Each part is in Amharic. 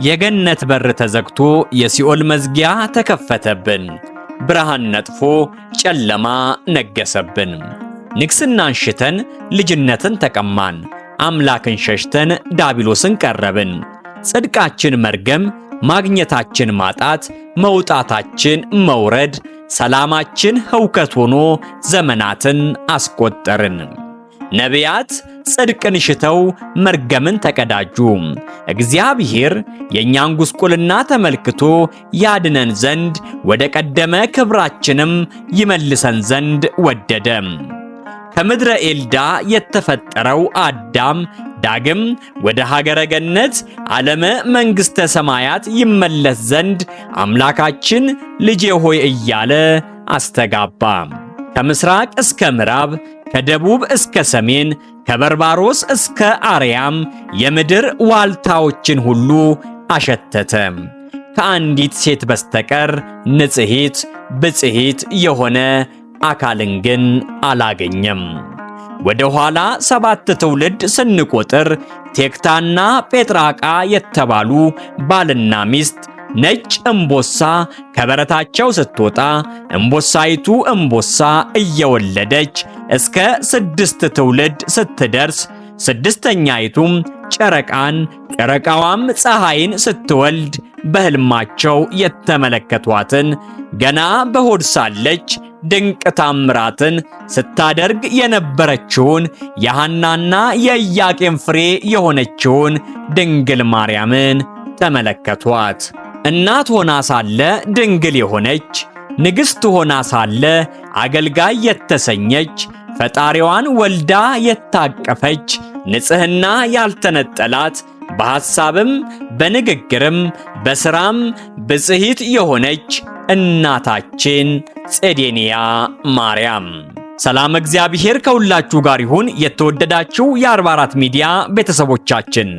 የገነት በር ተዘግቶ የሲኦል መዝጊያ ተከፈተብን። ብርሃን ነጥፎ ጨለማ ነገሰብን። ንግስናን ሽተን ልጅነትን ተቀማን። አምላክን ሸሽተን ዳቢሎስን ቀረብን። ጽድቃችን መርገም፣ ማግኘታችን ማጣት፣ መውጣታችን መውረድ፣ ሰላማችን ህውከት ሆኖ ዘመናትን አስቆጠርን። ነቢያት ጽድቅን ሽተው መርገምን ተቀዳጁ። እግዚአብሔር የእኛን ጉስቁልና ተመልክቶ ያድነን ዘንድ ወደ ቀደመ ክብራችንም ይመልሰን ዘንድ ወደደ። ከምድረ ኤልዳ የተፈጠረው አዳም ዳግም ወደ ሀገረ ገነት ዓለመ መንግሥተ ሰማያት ይመለስ ዘንድ አምላካችን ልጄ ሆይ እያለ አስተጋባ። ከምስራቅ እስከ ምዕራብ፣ ከደቡብ እስከ ሰሜን፣ ከበርባሮስ እስከ አርያም የምድር ዋልታዎችን ሁሉ አሸተተ። ከአንዲት ሴት በስተቀር ንጽሕት ብጽሕት የሆነ አካልን ግን አላገኘም። ወደ ኋላ 7 ትውልድ ስንቆጥር ቴክታና ጴጥራቃ የተባሉ ባልና ሚስት ነጭ እምቦሳ ከበረታቸው ስትወጣ እምቦሳይቱ እምቦሳ እየወለደች እስከ 6 ትውልድ ስትደርስ 6ኛይቱም ጨረቃን ጨረቃዋም ፀሐይን ስትወልድ በሕልማቸው የተመለከቷትን ገና በሆድ ሳለች ድንቅ ታምራትን ስታደርግ የነበረችውን የሐናና የኢያቄም ፍሬ የሆነችውን ድንግል ማርያምን ተመለከቷት። እናት ሆና ሳለ ድንግል የሆነች፣ ንግሥት ሆና ሳለ አገልጋይ የተሰኘች፣ ፈጣሪዋን ወልዳ የታቀፈች፣ ንጽሕና ያልተነጠላት፣ በሐሳብም በንግግርም በሥራም ብጽሕት የሆነች እናታችን ጼዴንያ ማርያም። ሰላም እግዚአብሔር ከሁላችሁ ጋር ይሁን። የተወደዳችሁ የ44 ሚዲያ ቤተሰቦቻችን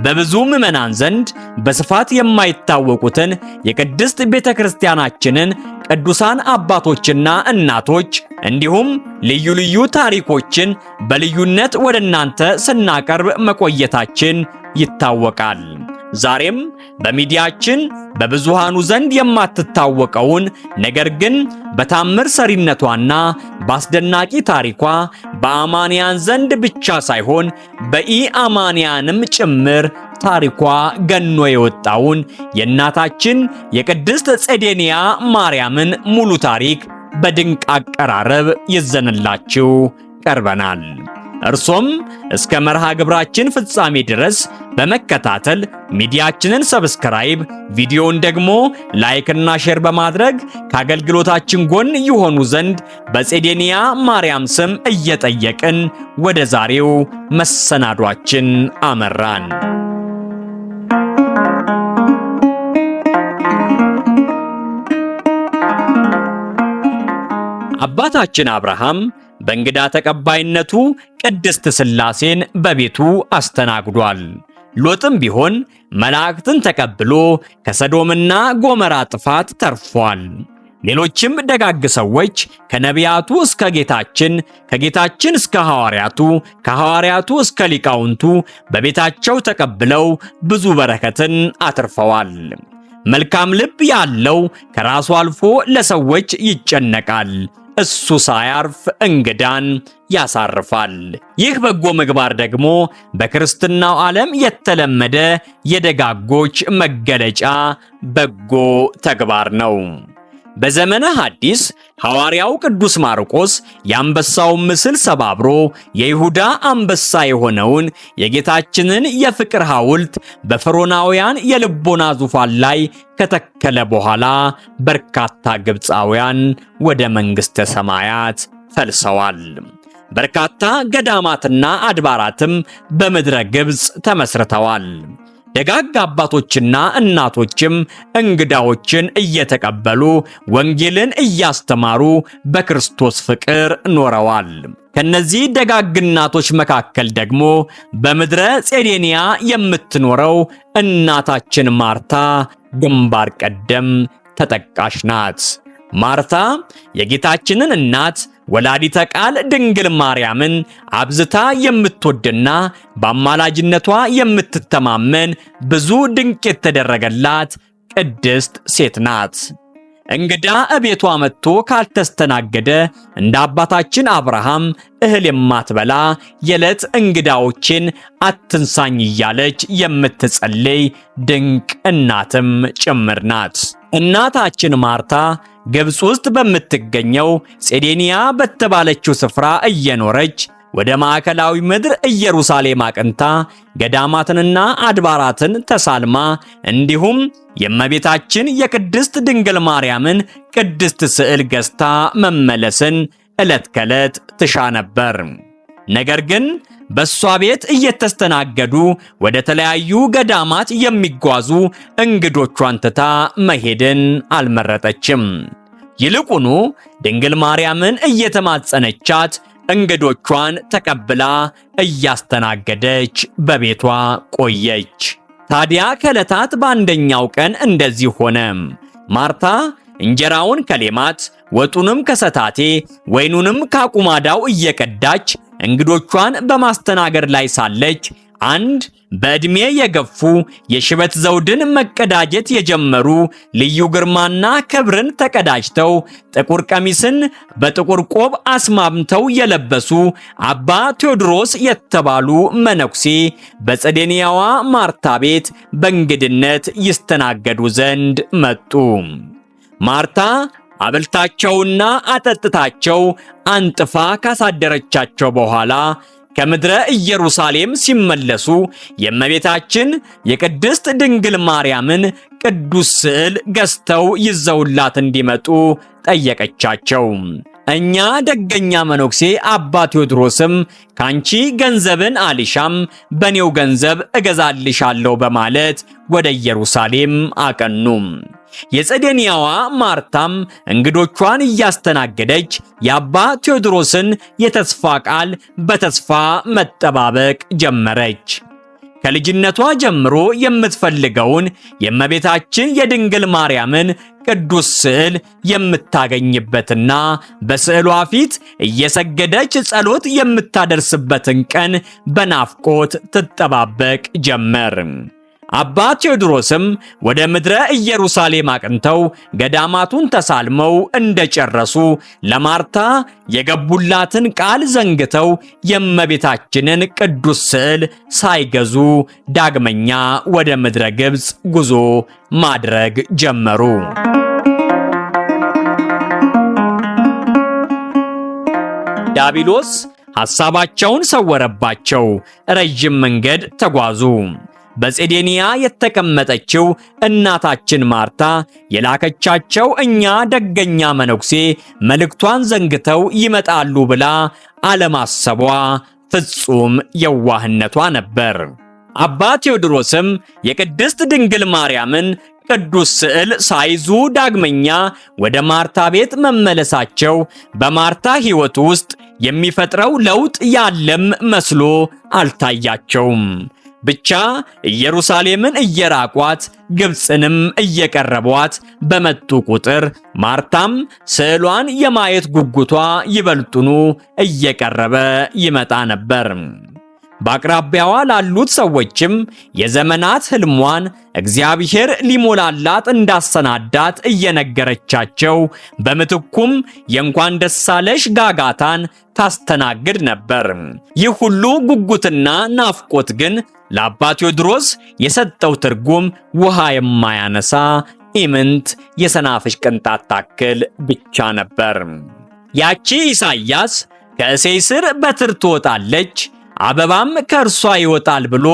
በብዙ ምዕመናን ዘንድ በስፋት የማይታወቁትን የቅድስት ቤተክርስቲያናችንን ቅዱሳን አባቶችና እናቶች እንዲሁም ልዩ ልዩ ታሪኮችን በልዩነት ወደ እናንተ ስናቀርብ መቆየታችን ይታወቃል። ዛሬም በሚዲያችን በብዙሃኑ ዘንድ የማትታወቀውን ነገር ግን በታምር ሰሪነቷና በአስደናቂ ታሪኳ በአማንያን ዘንድ ብቻ ሳይሆን በኢአማንያንም ጭምር ታሪኳ ገኖ የወጣውን የእናታችን የቅድስት ጼዴንያ ማርያምን ሙሉ ታሪክ በድንቅ አቀራረብ ይዘንላችሁ ቀርበናል። እርሶም እስከ መርሃ ግብራችን ፍጻሜ ድረስ በመከታተል ሚዲያችንን ሰብስክራይብ፣ ቪዲዮውን ደግሞ ላይክና ሼር በማድረግ ከአገልግሎታችን ጎን ይሆኑ ዘንድ በጼዴንያ ማርያም ስም እየጠየቅን ወደ ዛሬው መሰናዷችን አመራን። አባታችን አብርሃም በእንግዳ ተቀባይነቱ ቅድስት ሥላሴን በቤቱ አስተናግዷል። ሎጥም ቢሆን መላእክትን ተቀብሎ ከሰዶምና ጎመራ ጥፋት ተርፏል። ሌሎችም ደጋግ ሰዎች ከነቢያቱ እስከ ጌታችን፣ ከጌታችን እስከ ሐዋርያቱ፣ ከሐዋርያቱ እስከ ሊቃውንቱ በቤታቸው ተቀብለው ብዙ በረከትን አትርፈዋል። መልካም ልብ ያለው ከራሱ አልፎ ለሰዎች ይጨነቃል። እሱ ሳያርፍ እንግዳን ያሳርፋል። ይህ በጎ ምግባር ደግሞ በክርስትናው ዓለም የተለመደ የደጋጎች መገለጫ በጎ ተግባር ነው። በዘመነ ሐዲስ ሐዋርያው ቅዱስ ማርቆስ የአንበሳውን ምስል ሰባብሮ የይሁዳ አንበሳ የሆነውን የጌታችንን የፍቅር ሐውልት በፈሮናውያን የልቦና ዙፋን ላይ ከተከለ በኋላ በርካታ ግብፃውያን ወደ መንግሥተ ሰማያት ፈልሰዋል። በርካታ ገዳማትና አድባራትም በምድረ ግብፅ ተመስርተዋል። ደጋግ አባቶችና እናቶችም እንግዳዎችን እየተቀበሉ ወንጌልን እያስተማሩ በክርስቶስ ፍቅር ኖረዋል። ከነዚህ ደጋግ እናቶች መካከል ደግሞ በምድረ ጼዴንያ የምትኖረው እናታችን ማርታ ግንባር ቀደም ተጠቃሽ ናት። ማርታ የጌታችንን እናት ወላዲተ ቃል ድንግል ማርያምን አብዝታ የምትወድና በአማላጅነቷ የምትተማመን ብዙ ድንቅ የተደረገላት ቅድስት ሴት ናት። እንግዳ እቤቷ መጥቶ ካልተስተናገደ እንደ አባታችን አብርሃም እህል የማትበላ የዕለት እንግዳዎችን አትንሳኝ እያለች የምትጸልይ ድንቅ እናትም ጭምር ናት። እናታችን ማርታ ግብፅ ውስጥ በምትገኘው ጼዴንያ በተባለችው ስፍራ እየኖረች ወደ ማዕከላዊ ምድር ኢየሩሳሌም አቅንታ ገዳማትንና አድባራትን ተሳልማ እንዲሁም የእመቤታችን የቅድስት ድንግል ማርያምን ቅድስት ስዕል ገዝታ መመለስን ዕለት ከዕለት ትሻ ነበር። ነገር ግን በሷ ቤት እየተስተናገዱ ወደ ተለያዩ ገዳማት የሚጓዙ እንግዶቿን ትታ መሄድን አልመረጠችም። ይልቁኑ ድንግል ማርያምን እየተማጸነቻት እንግዶቿን ተቀብላ እያስተናገደች በቤቷ ቆየች። ታዲያ ከዕለታት በአንደኛው ቀን እንደዚህ ሆነ። ማርታ እንጀራውን ከሌማት ወጡንም ከሰታቴ ወይኑንም ካቁማዳው እየቀዳች እንግዶቿን በማስተናገድ ላይ ሳለች አንድ በዕድሜ የገፉ የሽበት ዘውድን መቀዳጀት የጀመሩ ልዩ ግርማና ክብርን ተቀዳጅተው ጥቁር ቀሚስን በጥቁር ቆብ አስማምተው የለበሱ አባ ቴዎድሮስ የተባሉ መነኩሴ በጼዴንያዋ ማርታ ቤት በእንግድነት ይስተናገዱ ዘንድ መጡ። ማርታ አብልታቸውና አጠጥታቸው አንጥፋ ካሳደረቻቸው በኋላ ከምድረ ኢየሩሳሌም ሲመለሱ የእመቤታችን የቅድስት ድንግል ማርያምን ቅዱስ ስዕል ገዝተው ይዘውላት እንዲመጡ ጠየቀቻቸው። እኛ ደገኛ መነኩሴ አባ ቴዎድሮስም ካንቺ ገንዘብን አልሻም፣ በኔው ገንዘብ እገዛልሻለሁ በማለት ወደ ኢየሩሳሌም አቀኑ። የጼዴንያዋ ማርታም እንግዶቿን እያስተናገደች የአባ ቴዎድሮስን የተስፋ ቃል በተስፋ መጠባበቅ ጀመረች። ከልጅነቷ ጀምሮ የምትፈልገውን የእመቤታችን የድንግል ማርያምን ቅዱስ ስዕል የምታገኝበትና በስዕሏ ፊት እየሰገደች ጸሎት የምታደርስበትን ቀን በናፍቆት ትጠባበቅ ጀመር። አባ ቴዎድሮስም ወደ ምድረ ኢየሩሳሌም አቅንተው ገዳማቱን ተሳልመው እንደጨረሱ ለማርታ የገቡላትን ቃል ዘንግተው የእመቤታችንን ቅዱስ ስዕል ሳይገዙ ዳግመኛ ወደ ምድረ ግብፅ ጉዞ ማድረግ ጀመሩ። ዲያብሎስ ሐሳባቸውን ሰወረባቸው። ረጅም መንገድ ተጓዙ። በጼዴንያ የተቀመጠችው እናታችን ማርታ የላከቻቸው እኛ ደገኛ መነኩሴ መልእክቷን ዘንግተው ይመጣሉ ብላ አለማሰቧ ፍጹም የዋህነቷ ነበር። አባ ቴዎድሮስም የቅድስት ድንግል ማርያምን ቅዱስ ስዕል ሳይዙ ዳግመኛ ወደ ማርታ ቤት መመለሳቸው በማርታ ሕይወት ውስጥ የሚፈጥረው ለውጥ ያለም መስሎ አልታያቸውም። ብቻ ኢየሩሳሌምን እየራቋት ግብፅንም እየቀረቧት በመጡ ቁጥር ማርታም ስዕሏን የማየት ጉጉቷ ይበልጡኑ እየቀረበ ይመጣ ነበር። በአቅራቢያዋ ላሉት ሰዎችም የዘመናት ሕልሟን እግዚአብሔር ሊሞላላት እንዳሰናዳት እየነገረቻቸው በምትኩም የእንኳን ደሳለሽ ጋጋታን ታስተናግድ ነበር። ይህ ሁሉ ጉጉትና ናፍቆት ግን ለአባ ቴዎድሮስ የሰጠው ትርጉም ውሃ የማያነሳ ኢምንት የሰናፍጭ ቅንጣት ታክል ብቻ ነበር። ያቺ ኢሳይያስ ከእሴይ ስር በትር ትወጣለች አበባም ከእርሷ ይወጣል ብሎ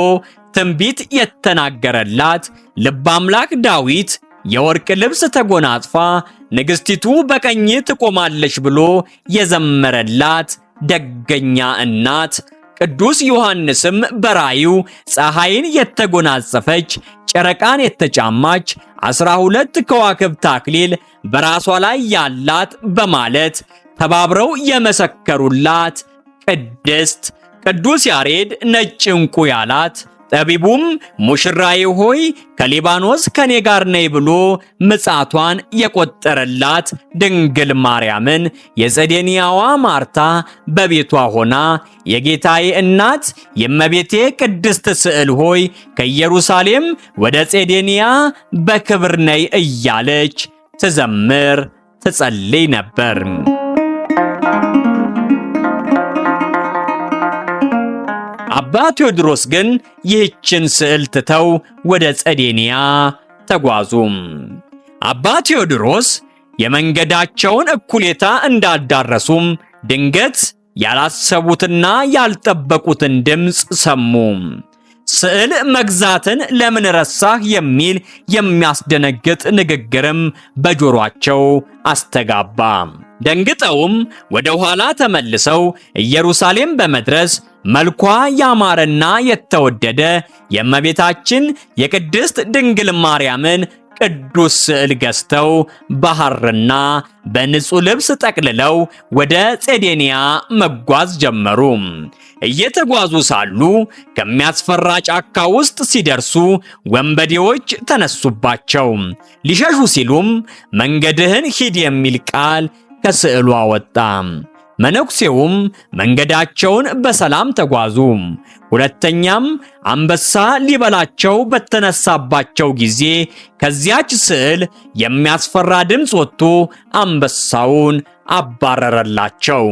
ትንቢት የተናገረላት ልበ አምላክ ዳዊት የወርቅ ልብስ ተጎናጽፋ ንግሥቲቱ በቀኝ ትቆማለች ብሎ የዘመረላት ደገኛ እናት ቅዱስ ዮሐንስም በራዩ ፀሐይን የተጎናጸፈች ጨረቃን የተጫማች 12 ከዋክብት አክሊል በራሷ ላይ ያላት በማለት ተባብረው የመሰከሩላት ቅድስት ቅዱስ ያሬድ ነጭ ዕንቁ ያላት ጠቢቡም ሙሽራዬ ሆይ ከሊባኖስ ከኔ ጋር ነይ ብሎ ምጽአቷን የቆጠረላት ድንግል ማርያምን የጸዴንያዋ ማርታ በቤቷ ሆና የጌታዬ እናት የእመቤቴ ቅድስት ስዕል ሆይ ከኢየሩሳሌም ወደ ጼዴንያ በክብር ነይ እያለች ትዘምር ትጸልይ ነበር። አባ ቴዎድሮስ ግን ይህችን ስዕል ትተው ወደ ጸዴንያ ተጓዙ። አባ ቴዎድሮስ የመንገዳቸውን እኩሌታ እንዳዳረሱም ድንገት ያላሰቡትና ያልጠበቁትን ድምፅ ሰሙ። ስዕል መግዛትን ለምን ረሳህ የሚል የሚያስደነግጥ ንግግርም በጆሮአቸው አስተጋባ። ደንግጠውም ወደ ኋላ ተመልሰው ኢየሩሳሌም በመድረስ መልኳ ያማረና የተወደደ የእመቤታችን የቅድስት ድንግል ማርያምን ቅዱስ ስዕል ገዝተው በሐርና በንጹህ ልብስ ጠቅልለው ወደ ጼዴንያ መጓዝ ጀመሩ። እየተጓዙ ሳሉ ከሚያስፈራ ጫካ ውስጥ ሲደርሱ ወንበዴዎች ተነሱባቸው። ሊሸሹ ሲሉም መንገድህን ሂድ የሚል ቃል ከስዕሏ ወጣ። መነኩሴውም መንገዳቸውን በሰላም ተጓዙ። ሁለተኛም አንበሳ ሊበላቸው በተነሳባቸው ጊዜ ከዚያች ስዕል የሚያስፈራ ድምፅ ወጥቶ አንበሳውን አባረረላቸው።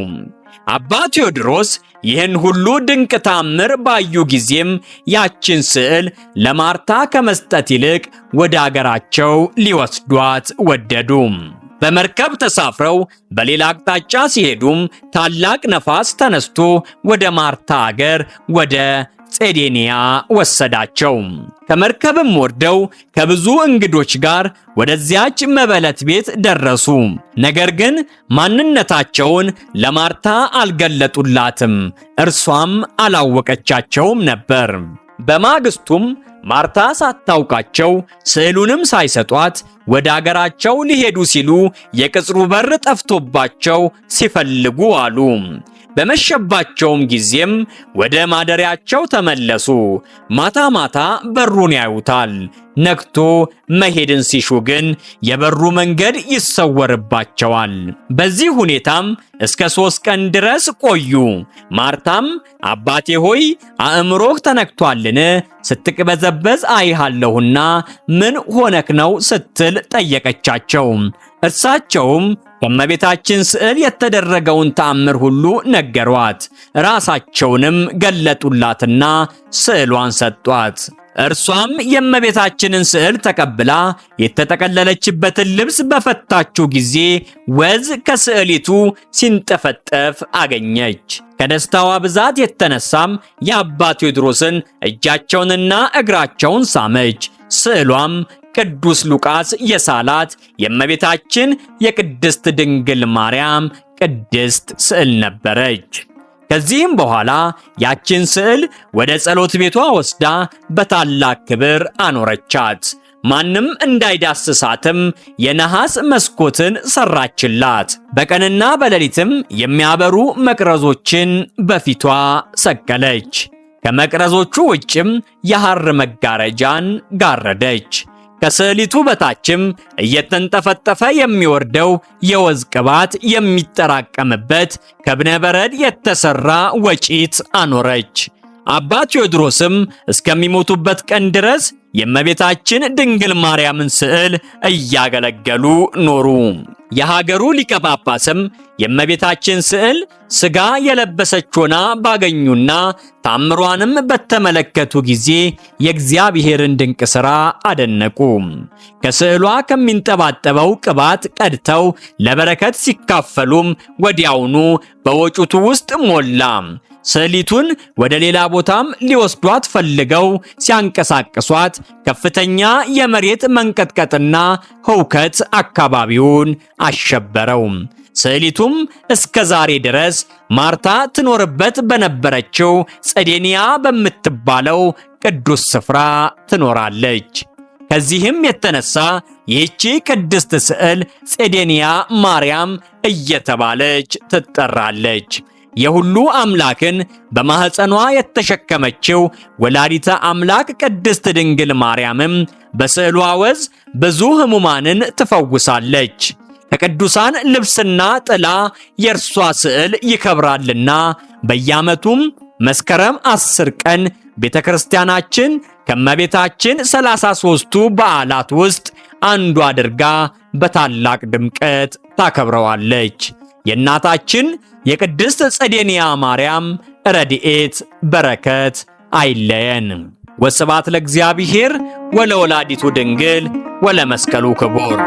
አባ ቴዎድሮስ ይህን ሁሉ ድንቅ ተአምር ባዩ ጊዜም ያችን ስዕል ለማርታ ከመስጠት ይልቅ ወደ አገራቸው ሊወስዷት ወደዱ። በመርከብ ተሳፍረው በሌላ አቅጣጫ ሲሄዱም ታላቅ ነፋስ ተነስቶ ወደ ማርታ አገር ወደ ጼዴንያ ወሰዳቸው። ከመርከብም ወርደው ከብዙ እንግዶች ጋር ወደዚያች መበለት ቤት ደረሱ። ነገር ግን ማንነታቸውን ለማርታ አልገለጡላትም፣ እርሷም አላወቀቻቸውም ነበር። በማግስቱም ማርታ ሳታውቃቸው ስዕሉንም ሳይሰጧት ወደ አገራቸው ሊሄዱ ሲሉ የቅጽሩ በር ጠፍቶባቸው ሲፈልጉ አሉ። በመሸባቸውም ጊዜም ወደ ማደሪያቸው ተመለሱ። ማታ ማታ በሩን ያዩታል። ነግቶ መሄድን ሲሹ ግን የበሩ መንገድ ይሰወርባቸዋል። በዚህ ሁኔታም እስከ 3 ቀን ድረስ ቆዩ። ማርታም አባቴ ሆይ አእምሮህ ተነክቷልን? ስትቅበዘበዝ አይሃለሁና ምን ሆነክ ነው ስትል ጠየቀቻቸው። እርሳቸውም ከእመቤታችን ስዕል የተደረገውን ተአምር ሁሉ ነገሯት። ራሳቸውንም ገለጡላትና ስዕሏን ሰጧት። እርሷም የእመቤታችንን ስዕል ተቀብላ የተጠቀለለችበትን ልብስ በፈታችው ጊዜ ወዝ ከስዕሊቱ ሲንጠፈጠፍ አገኘች። ከደስታዋ ብዛት የተነሳም የአባ ቴዎድሮስን እጃቸውንና እግራቸውን ሳመች። ስዕሏም ቅዱስ ሉቃስ የሳላት የእመቤታችን የቅድስት ድንግል ማርያም ቅድስት ስዕል ነበረች። ከዚህም በኋላ ያችን ስዕል ወደ ጸሎት ቤቷ ወስዳ በታላቅ ክብር አኖረቻት። ማንም እንዳይዳስሳትም የነሐስ መስኮትን ሰራችላት። በቀንና በሌሊትም የሚያበሩ መቅረዞችን በፊቷ ሰቀለች። ከመቅረዞቹ ውጭም የሐር መጋረጃን ጋረደች። ከስዕሊቱ በታችም እየተንጠፈጠፈ የሚወርደው የወዝ ቅባት የሚጠራቀምበት ከእብነ በረድ የተሰራ ወጪት አኖረች። አባ ቴዎድሮስም እስከሚሞቱበት ቀን ድረስ የእመቤታችን ድንግል ማርያምን ስዕል እያገለገሉ ኖሩ። የሀገሩ ሊቀ ጳጳስም የእመቤታችን ስዕል ሥጋ የለበሰች ሆና ባገኙና ታምሯንም በተመለከቱ ጊዜ የእግዚአብሔርን ድንቅ ሥራ አደነቁ። ከስዕሏ ከሚንጠባጠበው ቅባት ቀድተው ለበረከት ሲካፈሉም ወዲያውኑ በወጩቱ ውስጥ ሞላ። ስዕሊቱን ወደ ሌላ ቦታም ሊወስዷት ፈልገው ሲያንቀሳቅሷት ከፍተኛ የመሬት መንቀጥቀጥና ህውከት አካባቢውን አሸበረው። ስዕሊቱም እስከ ዛሬ ድረስ ማርታ ትኖርበት በነበረችው ጼዴንያ በምትባለው ቅዱስ ስፍራ ትኖራለች። ከዚህም የተነሳ ይህቺ ቅድስት ስዕል ጼዴንያ ማርያም እየተባለች ትጠራለች። የሁሉ አምላክን በማኅፀኗ የተሸከመችው ወላዲተ አምላክ ቅድስት ድንግል ማርያምም በስዕሏ ወዝ ብዙ ሕሙማንን ትፈውሳለች። ከቅዱሳን ልብስና ጥላ የእርሷ ስዕል ይከብራልና በየዓመቱም መስከረም 10 ቀን ቤተ ክርስቲያናችን ከእመቤታችን 33ቱ በዓላት ውስጥ አንዱ አድርጋ በታላቅ ድምቀት ታከብረዋለች። የእናታችን የቅድስት ጸዴንያ ማርያም ረድኤት በረከት አይለየን። ወስብሐት ለእግዚአብሔር ወለወላዲቱ ድንግል ወለመስቀሉ ክቡር።